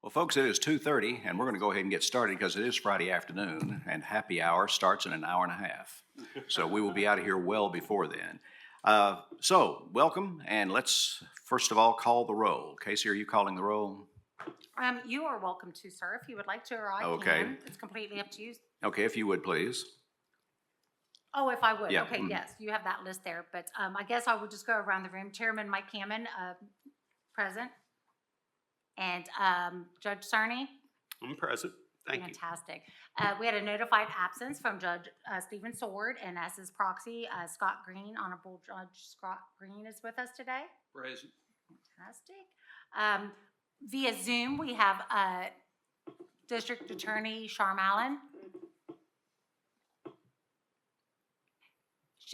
Well, folks, it is 2:30, and we're going to go ahead and get started because it is Friday afternoon, and happy hour starts in an hour and a half. So we will be out of here well before then. So welcome, and let's first of all call the roll. Casey, are you calling the roll? You are welcome to, sir, if you would like to, or I Okay. can. It's completely up to you. Okay, if you would, please. Oh, if I would. Yeah, Okay, mhm. yes, you have that list there. But I guess I would just go around the room. Chairman Mike Hammond, present. And Judge Cerny, I'm present. Thank you. fantastic. We had a notified absence from Judge Stephen Sword, and as his proxy, Scott Green, Honorable Judge Scott Green is with us today. Present. Fantastic. Via Zoom, we have District Attorney Sharm Allen.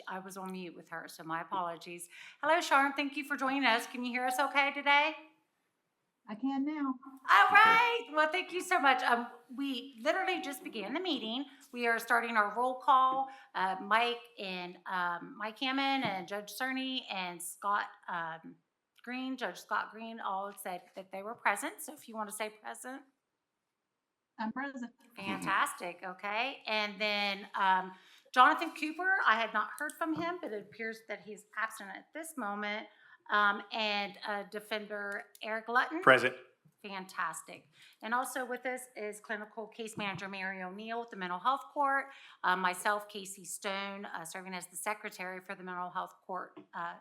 I was on mute with her, so my apologies. Hello, Sharm. Thank you for joining us. Can you hear us okay today? I can now. All right. Well, thank you so much. We literally just began the meeting. We are starting our roll call. Mike Hammond and Judge Cerny and Scott Green, Judge Scott Green, all said that they were present. So if you want to say present. I'm present. Fantastic. Okay. And then Jonathan Cooper, I had not heard from him, but it appears that he's absent at this moment. And Defender Eric Lutton. Present. Fantastic. And also with us is Clinical Case Manager Mary O'Neill with the Mental Health Court, myself, Casey Stone, serving as the Secretary for the Mental Health Court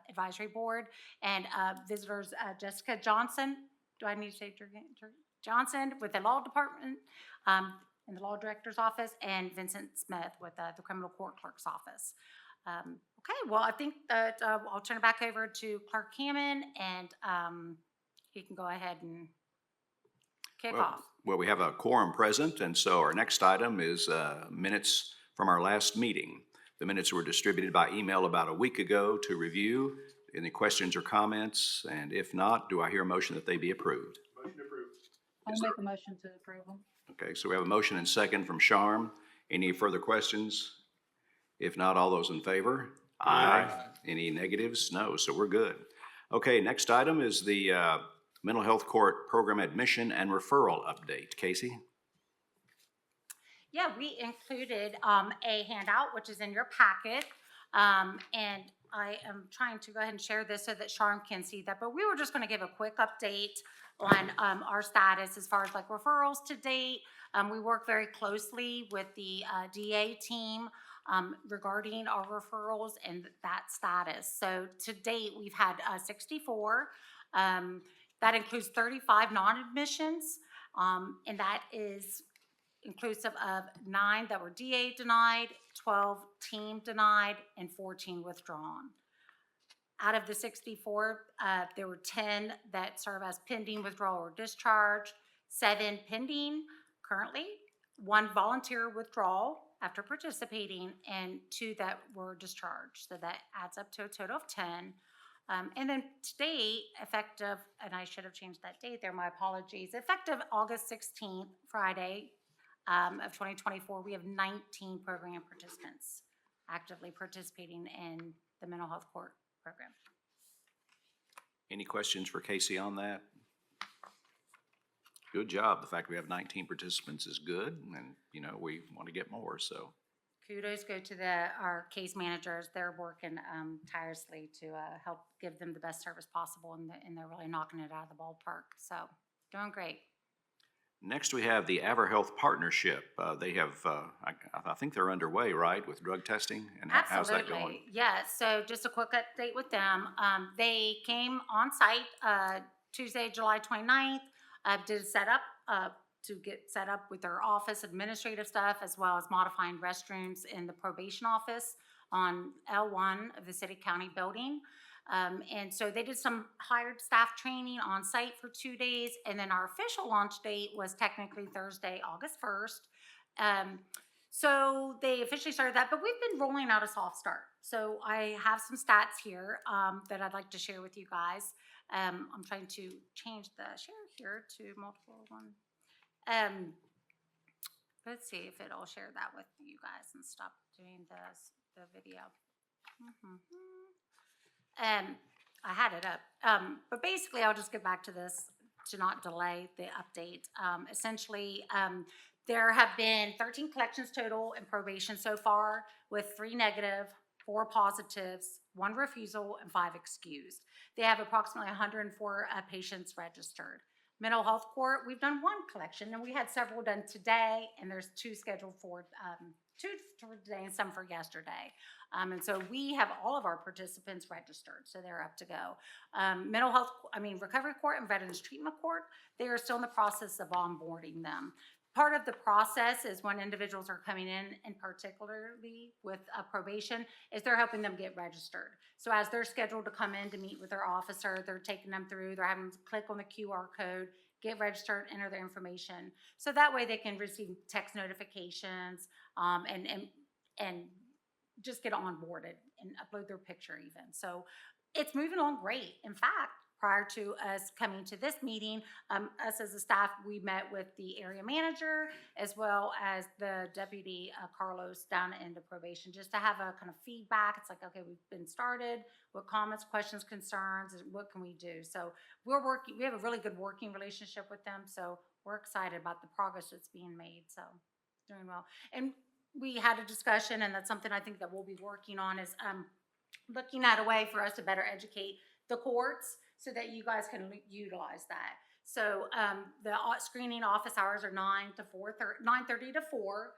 Advisory Board, and visitors Jessica Johnson. Do I need to say Johnson with the Law Department in the Law Director's Office, and Vincent Smith with the Criminal Court Clerk's Office. Okay, well, I think that I'll turn it back over to Clerk Hammond, and he can go ahead and kick off. Well, we have a quorum present, and so our next item is minutes from our last meeting. The minutes were distributed by email about a week ago to review. Any questions or comments? And if not, do I hear a motion that they be approved? Motion approved. I'll make a motion to approve them. Okay, so we have a motion and second from Sharm. Any further questions? If not, all those in favor? Aye. Any negatives? No, so we're good. Okay, next item is the Mental Health Court Program Admission and Referral Update. Casey? Yeah, we included a handout, which is in your packet, and I am trying to go ahead and share this so that Sharm can see that, but we were just going to give a quick update on our status as far as like referrals to date. We work very closely with the DA team regarding our referrals and that status. So to date, we've had 64. That includes 35 non-admissions, and that is inclusive of 9 that were DA denied, 12 team denied, and 14 withdrawn. Out of the 64, there were 10 that serve as pending withdrawal or discharge, 7 pending currently, 1 volunteer withdrawal after participating, and 2 that were discharged. So that adds up to a total of 10. And then today, effective, and I should have changed that date there, my apologies, effective August 16th, Friday of 2024, we have 19 program participants actively participating in the mental health court program. Any questions for Casey on that? Good job. The fact we have 19 participants is good, and we want to get more, so. Kudos go to our case managers. They're working tirelessly to help give them the best service possible, and they're really knocking it out of the ballpark. So, doing great. Next, we have the AverHealth Partnership. They have, I think they're underway, right, with drug testing? And how's that going? Yeah, so just a quick update with them. They came on site Tuesday, July 29th, did set up to get set up with their office administrative stuff, as well as modifying restrooms in the probation office on L1 of the City County building. And so they did some hired staff training on site for 2 days, and then our official launch date was technically Thursday, August 1st. So they officially started that, but we've been rolling out a soft start. So I have some stats here that I'd like to share with you guys. I'm trying to change the share here to multiple one. Let's see if it'll share that with you guys and stop doing the video. I had it up, but basically I'll just get back to this to not delay the update. Essentially, there have been 13 collections total in probation so far, with 3 negative, 4 positives, 1 refusal, and 5 excused. They have approximately 104 patients registered. Mental health court, we've done 1 collection, and we had several done today, and there's 2 scheduled for 2 for today and some for yesterday. And so we have all of our participants registered, so they're up to go. Recovery court and veterans treatment court, they are still in the process of onboarding them. Part of the process is when individuals are coming in, and particularly with probation, is they're helping them get registered. So as they're scheduled to come in to meet with their officer, they're taking them through, they're having them click on the QR code, get registered, enter their information. So that way they can receive text notifications and just get onboarded and upload their picture even. So it's moving along great. In fact, prior to us coming to this meeting, us as a staff, we met with the area manager as well as the deputy, Carlos, down into probation, just to have a kind of feedback. It's like, okay, we've been started. What comments, questions, concerns, and what can we do? So we have a really good working relationship with them. So we're excited about the progress that's being made. So doing well. And we had a discussion, and that's something I think that we'll be working on, is looking at a way for us to better educate the courts so that you guys can utilize that. So the screening office hours are 9:30 to 4.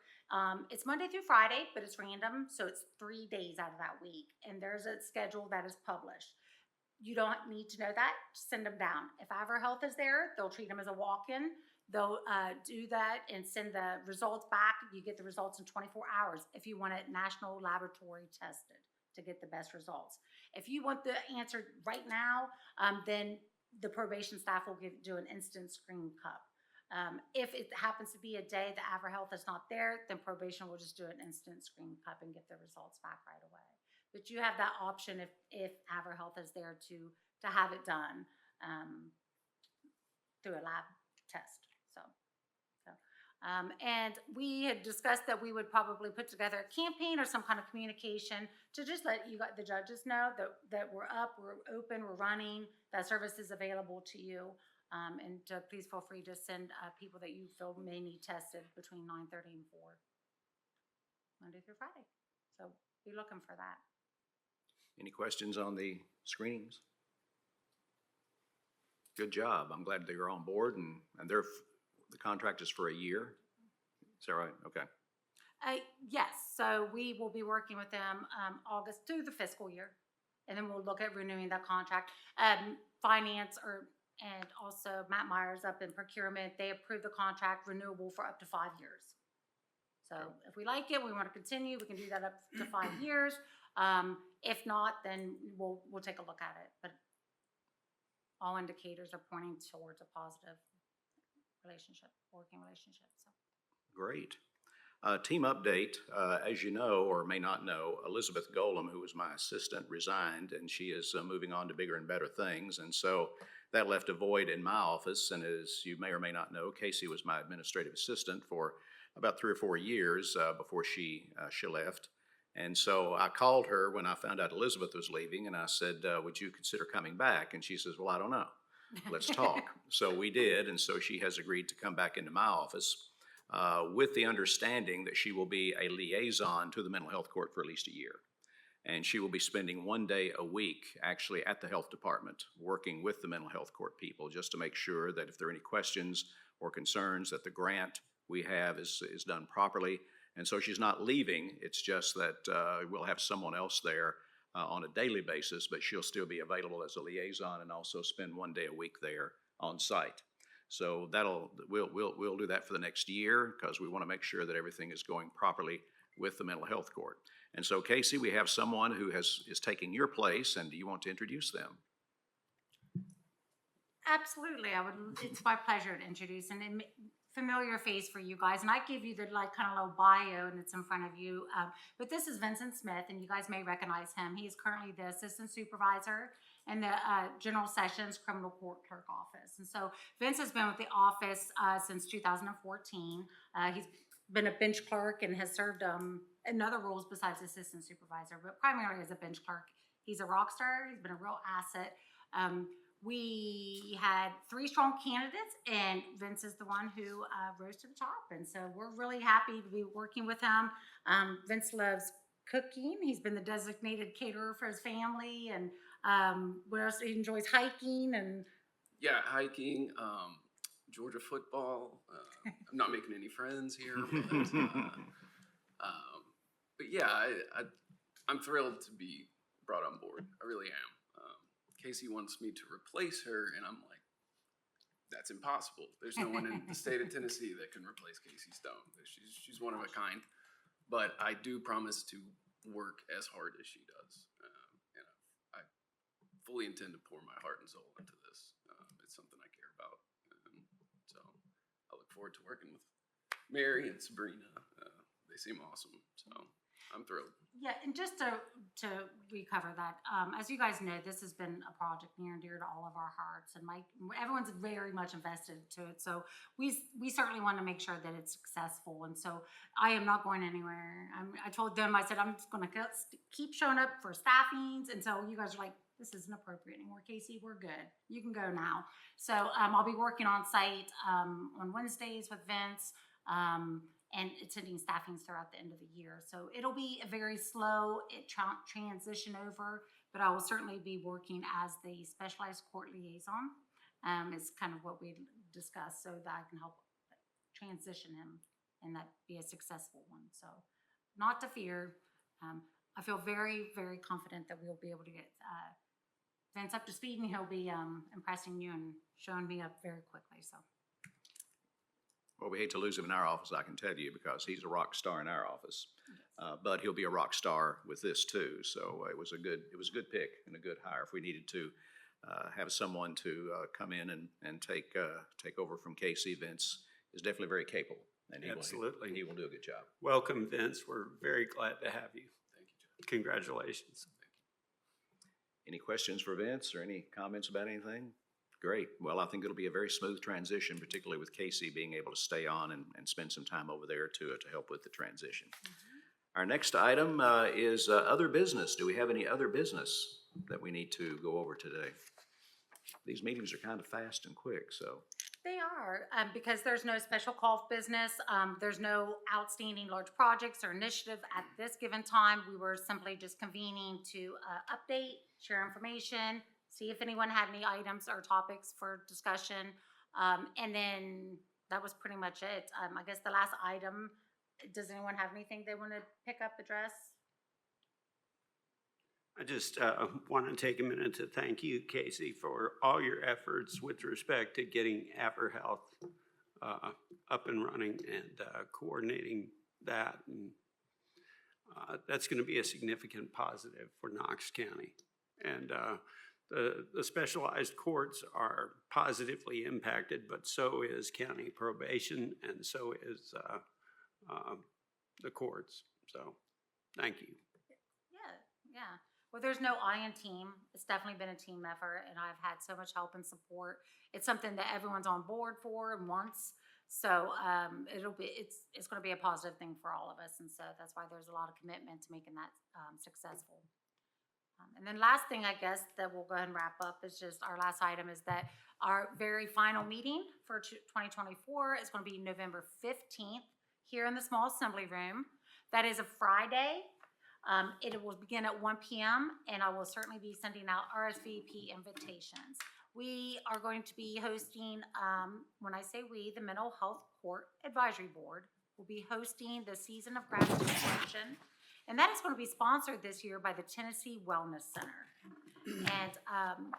It's Monday through Friday, but it's random, so it's 3 days out of that week, and there's a schedule that is published. You don't need to know that, just send them down. If AverHealth is there, they'll treat them as a walk-in. They'll do that and send the results back. You get the results in 24 hours if you want it national laboratory tested to get the best results. If you want the answer right now, then the probation staff will do an instant screen cup. If it happens to be a day that AverHealth is not there, then probation will just do an instant screen cup and get the results back right away. But you have that option if AverHealth is there to have it done through a lab test. And we had discussed that we would probably put together a campaign or some kind of communication to just let the judges know that we're up, we're open, we're running, that service is available to you. And please feel free to send people that you feel may need tested between 9:30 and 4, Monday through Friday. So be looking for that. Any questions on the screenings? Good job. I'm glad that you're on board, and the contract is for a year. Is that right? Okay. Yes, so we will be working with them August through the fiscal year, and then we'll look at renewing that contract. Finance and also Matt Myers up in procurement, they approved the contract renewable for up to 5 years. So if we like it, we want to continue, we can do that up to 5 years. If not, then we'll take a look at it. But all indicators are pointing towards a positive working relationship. So. Great. Team update, as you know or may not know, Elizabeth Golem, who was my assistant, resigned, and she is moving on to bigger and better things. And so that left a void in my office. And as you may or may not know, Casey was my administrative assistant for about 3 or 4 years before she left. And so I called her when I found out Elizabeth was leaving, and I said, would you consider coming back? And she says, well, I don't know. Let's talk. So we did, and so she has agreed to come back into my office with the understanding that she will be a liaison to the mental health court for at least a year. And she will be spending 1 day a week actually at the health department working with the mental health court people just to make sure that if there are any questions or concerns that the grant we have is done properly. And so she's not leaving, it's just that we'll have someone else there on a daily basis, but she'll still be available as a liaison and also spend 1 day a week there on site. So we'll do that for the next year because we want to make sure that everything is going properly with the mental health court. And so Casey, we have someone who is taking your place, and do you want to introduce them? Absolutely, it's my pleasure to introduce and familiar face for you guys, and I give you the kind of little bio, and it's in front of you. But this is Vincent Smith, and you guys may recognize him. He's currently the assistant supervisor in the General Sessions Criminal Court Clerk Office. And so Vince has been with the office since 2014. He's been a bench clerk and has served in other roles besides assistant supervisor, but primarily as a bench clerk. He's a rock star. He's been a real asset. we had 3 strong candidates, and Vince is the one who rose to the top. And so we're really happy to be working with him. Vince loves cooking. He's been the designated caterer for his family. And what else? He enjoys hiking and Yeah, hiking, Georgia football. I'm not making any friends here, but yeah, I'm thrilled to be brought on board. I really am. Casey wants me to replace her, and I'm like, that's impossible. There's no one in the state of Tennessee that can replace Casey Stone. She's one of a kind. But I do promise to work as hard as she does, and I fully intend to pour my heart and soul into this. It's something I care about, so I look forward to working with Mary and Sabrina. They seem awesome, so I'm thrilled. yeah, and just to recover that, as you guys know, this has been a project near and dear to all of our hearts, and everyone's very much invested to it. So we certainly want to make sure that it's successful, and so I am not going anywhere. I told them, I said I'm just going to keep showing up for staffings, and so you guys are like, this isn't appropriate anymore, Casey. We're good. You can go now. So I'll be working on site on Wednesdays with Vince. And attending staffings throughout the end of the year. So it'll be a very slow transition over, but I will certainly be working as the specialized court liaison. Is kind of what we discussed, so that I can help transition him and that be a successful one. So not to fear. I feel very, very confident that we'll be able to get Vince up to speed, and he'll be impressing you and showing me up very quickly. So. Well, we hate to lose him in our office, I can tell you, because he's a rock star in our office. But he'll be a rock star with this too. So it was a good pick and a good hire. If we needed to have someone to come in and take over from Casey, Vince is definitely very capable, and Absolutely. he will do a good job. Welcome, Vince. We're very glad to have you. Thank you, Jeff. Congratulations. Any questions for Vince or any comments about anything? Great. Well, I think it'll be a very smooth transition, particularly with Casey being able to stay on and spend some time over there to help with the transition. Mm-hmm. Our next item is other business. Do we have any other business that we need to go over today? These meetings are kind of fast and quick, so. They are, because there's no special call business. There's no outstanding large projects or initiative at this given time. We were simply just convening to update, share information, see if anyone had any items or topics for discussion. And then that was pretty much it. I guess the last item, does anyone have anything they want to pick up, address? I just want to take a minute to thank you, Casey, for all your efforts with respect to getting AfterHealth up and running and coordinating that. And that's going to be a significant positive for Knox County. And the specialized courts are positively impacted, but so is county probation, and so is the courts. So, thank you. Yeah. Well, there's no I in team. It's definitely been a team effort, and I've had so much help and support. It's something that everyone's on board for and wants. So it's going to be a positive thing for all of us, and so that's why there's a lot of commitment to making that successful. And then last thing, I guess, that we'll go ahead and wrap up is just our last item is that our very final meeting for 2024 is going to be November 15th here in the small assembly room. That is a Friday. It will begin at 1 p.m. and I will certainly be sending out RSVP invitations. We are going to be hosting, when I say we, the Mental Health Court Advisory Board will be hosting the Season of Gratitude function. And that is going to be sponsored this year by the Tennessee Wellness Center. And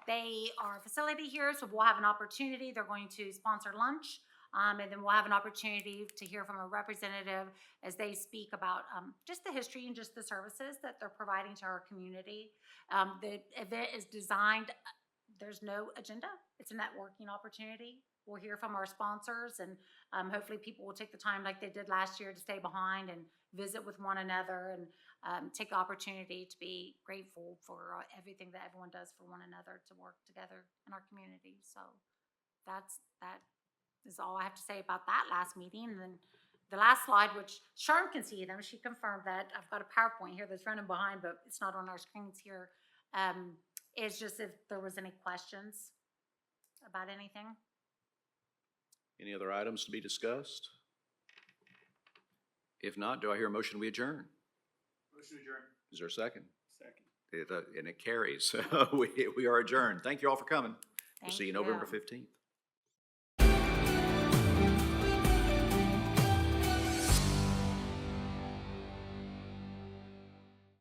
they are a facility here, so we'll have an opportunity. They're going to sponsor lunch, and then we'll have an opportunity to hear from a representative as they speak about just the history and just the services that they're providing to our community. The event is designed, there's no agenda. It's a networking opportunity. We'll hear from our sponsors, and hopefully people will take the time like they did last year to stay behind and visit with one another and take the opportunity to be grateful for everything that everyone does for one another to work together in our community. So that is all I have to say about that last meeting. And then the last slide, which Sharm can see them, she confirmed that. I've got a PowerPoint here that's running behind, but it's not on our screens here. Is just if there was any questions about anything? Any other items to be discussed? If not, do I hear a motion we adjourn? Motion adjourned. Is there a second? Second. And it carries. We are adjourned. Thank you all for coming. We'll Thank see you November you. 15th.